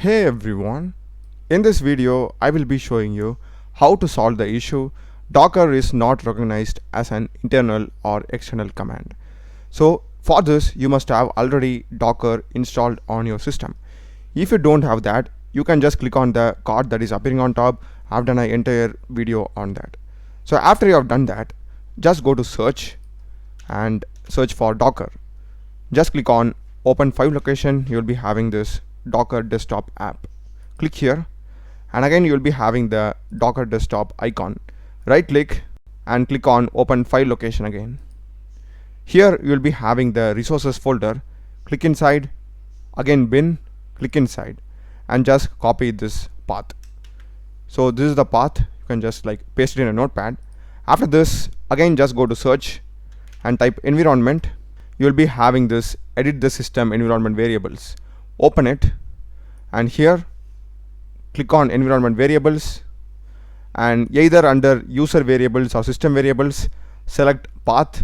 Hey everyone, in this video I will be showing you how to solve the issue Docker is not recognized as an internal or external command. So for this you must have already Docker installed on your system. If you don't have that, you can just click on the card that is appearing on top. I've done an entire video on that. So after you have done that, just go to search and search for Docker. Just click on open file location. You'll be having this Docker desktop app. Click here and again you'll be having the Docker desktop icon. Right click and click on open file location again. Here you'll be having the resources folder. Click inside, again bin, click inside and just copy this path. So this is the path. You can just like paste it in a notepad. After this, again just go to search and type environment. You'll be having this edit the system environment variables. Open it and here click on environment variables and either under user variables or system variables select path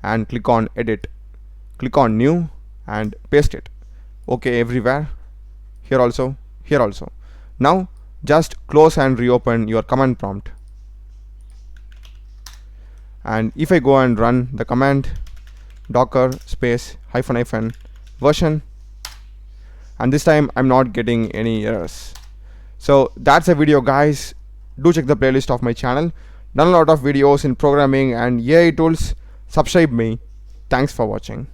and click on edit. Click on new and paste it. Okay, everywhere, here also, here also. Now just close and reopen your command prompt, and if I go and run the command docker space ---- version, and this time I'm not getting any errors. So that's a video guys. Do check the playlist of my channel. Done a lot of videos in programming and AI tools. Subscribe me. Thanks for watching.